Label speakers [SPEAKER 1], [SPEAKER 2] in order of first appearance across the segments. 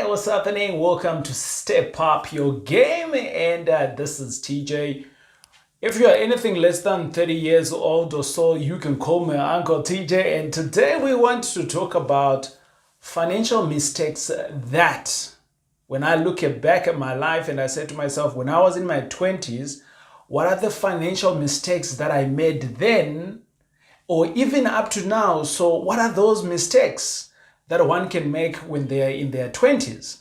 [SPEAKER 1] Hey, what's happening? Welcome to Step Up Your Game, and this is TJ. If you are anything less than 30 years old or so, you can call me Uncle TJ. And today we want to talk about financial mistakes that, when I look back at my life and I say to myself, when I was in my 20s, what are the financial mistakes that I made then or even up to now? So what are those mistakes that one can make when they are in their 20s?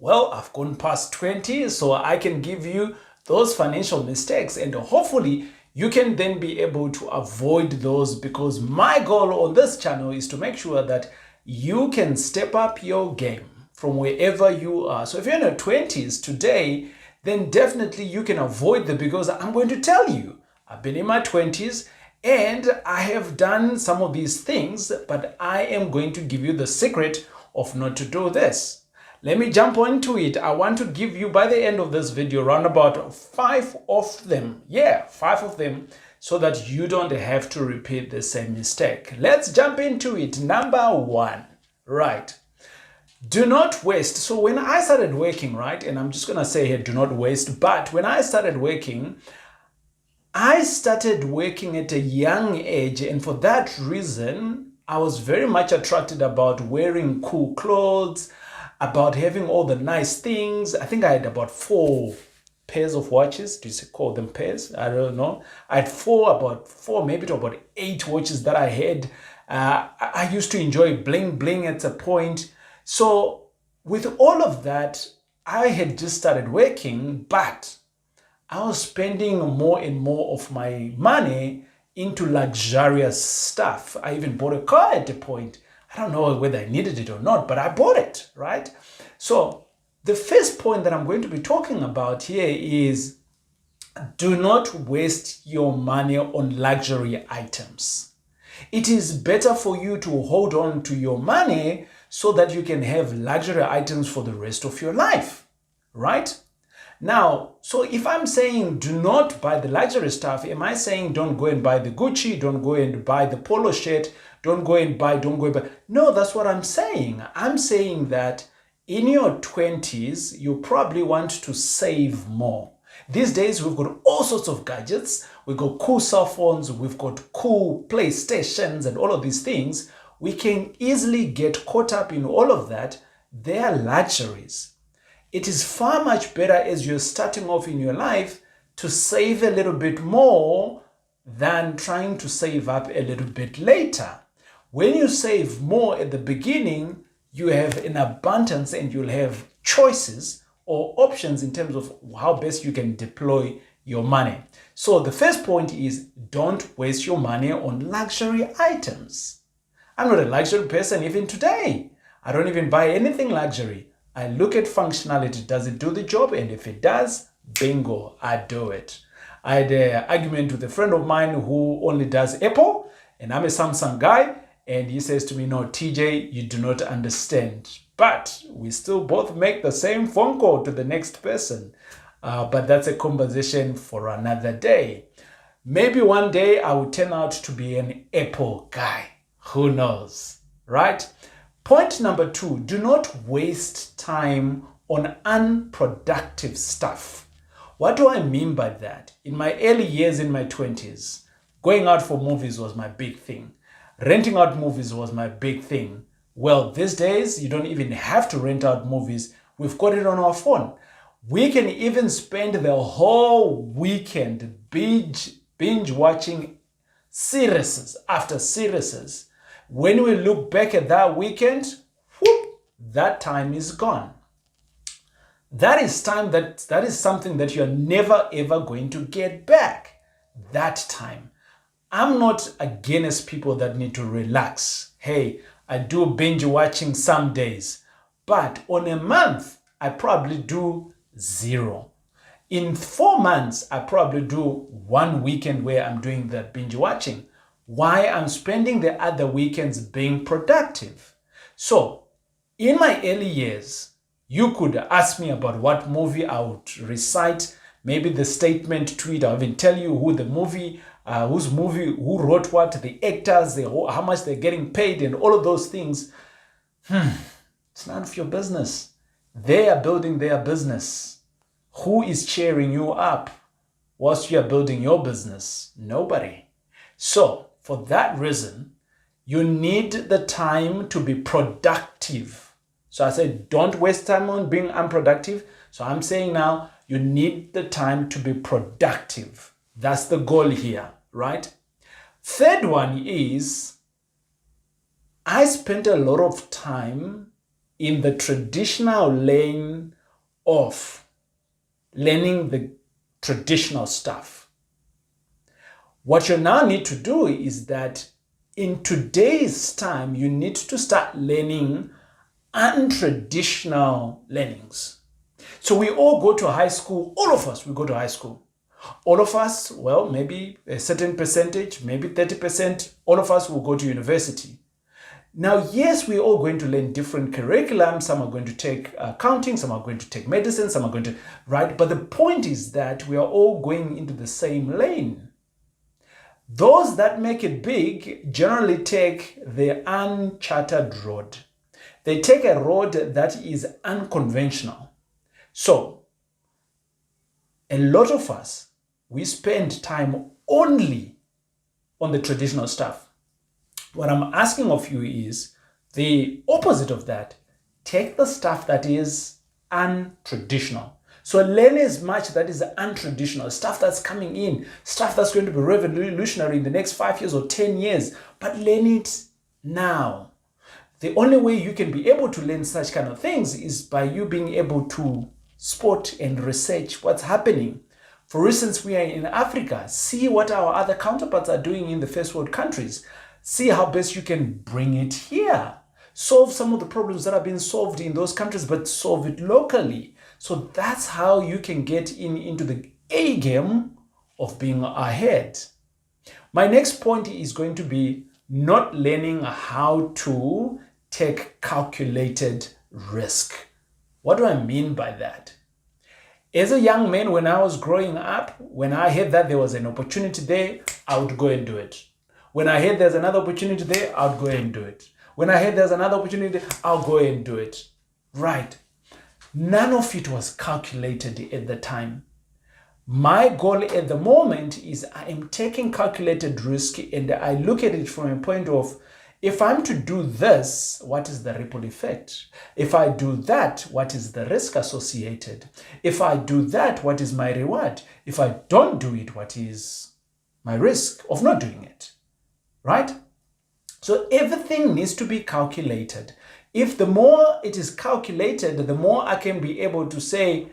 [SPEAKER 1] Well, I've gone past 20, so I can give you those financial mistakes, and hopefully you can then be able to avoid those, because my goal on this channel is to make sure that you can step up your game from wherever you are. So if you're in your 20s today, then definitely you can avoid them, because I'm going to tell you, I've been in my 20s and I have done some of these things, but I am going to give you the secret of not to do this. Let me jump into it. I want to give you, by the end of this video, around about 5 of them. Yeah, 5 of them, so that you don't have to repeat the same mistake. Let's jump into it. Number 1, right? Do not waste. So when I started working, right, and I'm just going to say here, do not waste, but when I started working at a young age, and for that reason, I was very much attracted about wearing cool clothes, about having all the nice things. I think I had about 4 pairs of watches. Do you call them pairs? I don't know. I had about four, maybe to about 8 watches that I had. I used to enjoy bling bling at a point. So with all of that, I had just started working, but I was spending more and more of my money into luxurious stuff. I even bought a car at a point. I don't know whether I needed it or not, but I bought it, right? So the first point that I'm going to be talking about here is, do not waste your money on luxury items. It is better for you to hold on to your money so that you can have luxury items for the rest of your life, right? Now, so if I'm saying do not buy the luxury stuff, am I saying don't go and buy the Gucci, don't go and buy the polo shirt, don't go and buy? No, that's what I'm saying. I'm saying that in your 20s, you probably want to save more. These days, we've got all sorts of gadgets. We've got cool cell phones. We've got cool PlayStations and all of these things. We can easily get caught up in all of that. They are luxuries. It is far much better as you're starting off in your life to save a little bit more than trying to save up a little bit later. When you save more at the beginning, you have an abundance and you'll have choices or options in terms of how best you can deploy your money. So the first point is, don't waste your money on luxury items. I'm not a luxury person even today. I don't even buy anything luxury. I look at functionality. Does it do the job? And if it does, bingo, I do it. I had an argument with a friend of mine who only does Apple, and I'm a Samsung guy, and he says to me, no, TJ, you do not understand. But we still both make the same phone call to the next person. But that's a conversation for another day. Maybe one day I will turn out to be an Apple guy. Who knows, right? Point number 2, do not waste time on unproductive stuff. What do I mean by that? In my early years, in my 20s, going out for movies was my big thing. Renting out movies was my big thing. Well, these days, you don't even have to rent out movies. We've got it on our phone. We can even spend the whole weekend binge watching series after series. When we look back at that weekend, whoop, that time is gone. That is time that is something that you're never ever going to get back. That time. I'm not against people that need to relax. Hey, I do binge watching some days, but on a month, I probably do 0. In 4 months, I probably do 1 weekend where I'm doing that binge watching. Why? I'm spending the other weekends being productive. So, in my early years, you could ask me about what movie I would recite, maybe the statement to it. I'll even tell you who the movie, who wrote what, the actors, how much they're getting paid, and all of those things. It's none of your business. They are building their business. Who is cheering you up whilst you are building your business? Nobody. So, for that reason, you need the time to be productive. So I said, don't waste time on being unproductive. So I'm saying now, you need the time to be productive. That's the goal here, right? Third one is, I spent a lot of time in the traditional lane of learning the traditional stuff. What you now need to do is that in today's time, you need to start learning untraditional learnings. So we all go to high school. All of us, we go to high school. All of us, well, maybe a certain percentage, maybe 30%, all of us will go to university. Now, yes, we're all going to learn different curriculum. Some are going to take accounting, some are going to take medicine, some are going to, right? But the point is that we are all going into the same lane. Those that make it big generally take the uncharted road. They take a road that is unconventional. So, a lot of us, we spend time only on the traditional stuff. What I'm asking of you is the opposite of that. Take the stuff that is untraditional. So learn as much that is untraditional, stuff that's coming in, stuff that's going to be revolutionary in the next 5 years or 10 years, but learn it now. The only way you can be able to learn such kind of things is by you being able to spot and research what's happening. For instance, we are in Africa. See what our other counterparts are doing in the first world countries. See how best you can bring it here. Solve some of the problems that are being solved in those countries, but solve it locally. So that's how you can get into the A game of being ahead. My next point is going to be not learning how to take calculated risk. What do I mean by that? As a young man, when I was growing up, when I heard that there was an opportunity there, I would go and do it. When I heard there's another opportunity there, I would go and do it. When I heard there's another opportunity, I'll go and do it. Right. None of it was calculated at the time. My goal at the moment is I am taking calculated risk, and I look at it from a point of, if I'm to do this, what is the ripple effect? If I do that, what is the risk associated? If I do that, what is my reward? If I don't do it, what is my risk of not doing it? Right? So everything needs to be calculated. If the more it is calculated, the more I can be able to say,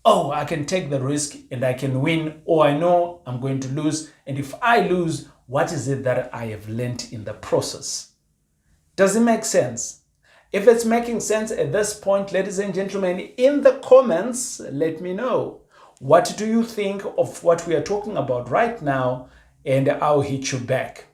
[SPEAKER 1] oh, I can take the risk and I can win, or I know I'm going to lose. And if I lose, what is it that I have learned in the process? Does it make sense? If it's making sense at this point, ladies and gentlemen, in the comments, let me know. What do you think of what we are talking about right now? And I'll hit you back.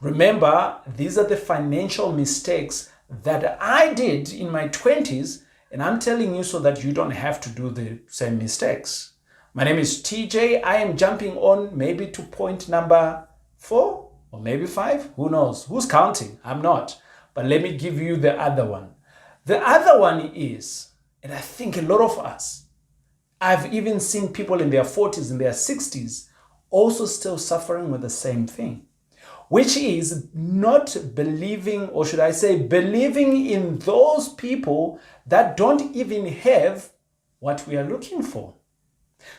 [SPEAKER 1] Remember, these are the financial mistakes that I did in my 20s, and I'm telling you so that you don't have to do the same mistakes. My name is TJ. I am jumping on maybe to point number 4 or maybe 5. Who knows? Who's counting? I'm not. But let me give you the other one. The other one is, and I think a lot of us, I've even seen people in their 40s, in their 60s, also still suffering with the same thing, which is not believing, or should I say, believing in those people that don't even have what we are looking for.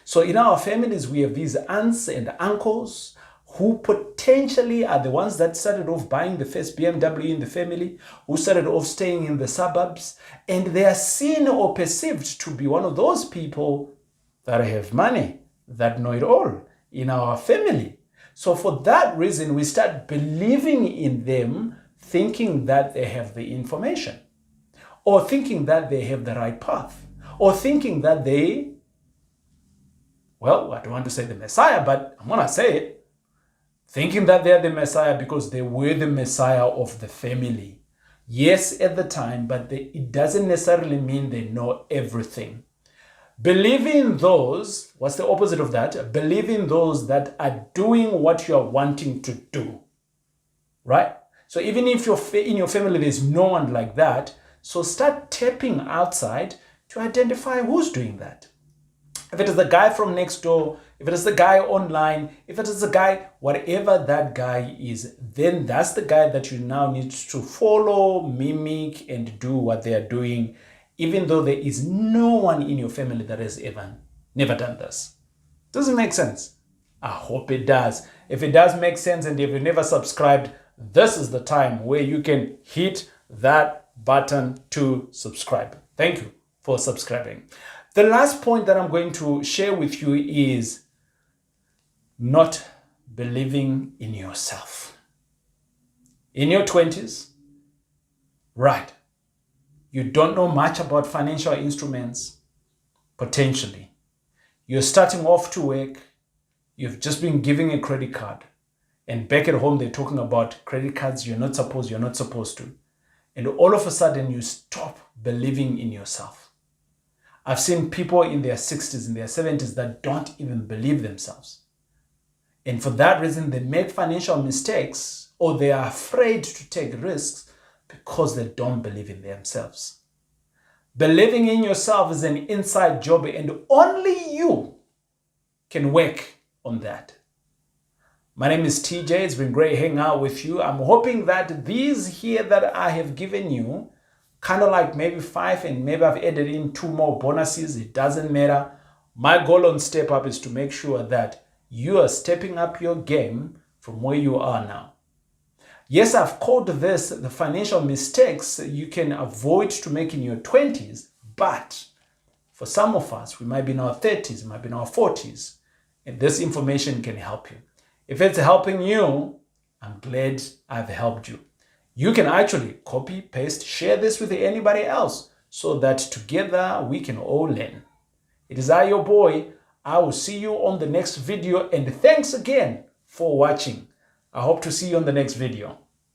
[SPEAKER 1] So in our families, we have these aunts and uncles who potentially are the ones that started off buying the first BMW in the family, who started off staying in the suburbs, and they are seen or perceived to be one of those people that have money, that know it all in our family. So for that reason, we start believing in them, thinking that they have the information, or thinking that they have the right path, or thinking that they, well, I don't want to say the Messiah, but I'm going to say it, thinking that they're the Messiah because they were the Messiah of the family. Yes, at the time, but it doesn't necessarily mean they know everything. Believe in those, what's the opposite of that? Believe in those that are doing what you're wanting to do, right? So even if in your family there's no one like that, So start tapping outside to identify who's doing that. If it is the guy from next door, if it is the guy online, if it is the guy, whatever that guy is, then that's the guy that you now need to follow, mimic, and do what they are doing, even though there is no one in your family that has never done this. Does it make sense? I hope it does. If it does make sense and if you've never subscribed, this is the time where you can hit that button to subscribe. Thank you for subscribing. The last point that I'm going to share with you is not believing in yourself. In your 20s, right, you don't know much about financial instruments, potentially. You're starting off to work, you've just been giving a credit card, and back at home they're talking about credit cards you're not supposed to. And all of a sudden you stop believing in yourself. I've seen people in their 60s, in their 70s that don't even believe themselves. And for that reason, they make financial mistakes or they are afraid to take risks because they don't believe in themselves. Believing in yourself is an inside job and only you can work on that. My name is TJ. It's been great hanging out with you. I'm hoping that these here that I have given you, kind of like maybe 5 and maybe I've added in 2 more bonuses. It doesn't matter. My goal on Step Up is to make sure that you are stepping up your game from where you are now. Yes, I've called this the financial mistakes you can avoid to make in your 20s, but for some of us, we might be in our 30s, might be in our 40s, and this information can help you. If it's helping you, I'm glad I've helped you. You can actually copy, paste, share this with anybody else so that together we can all learn. It is I, your boy. I will see you on the next video, and thanks again for watching. I hope to see you on the next video.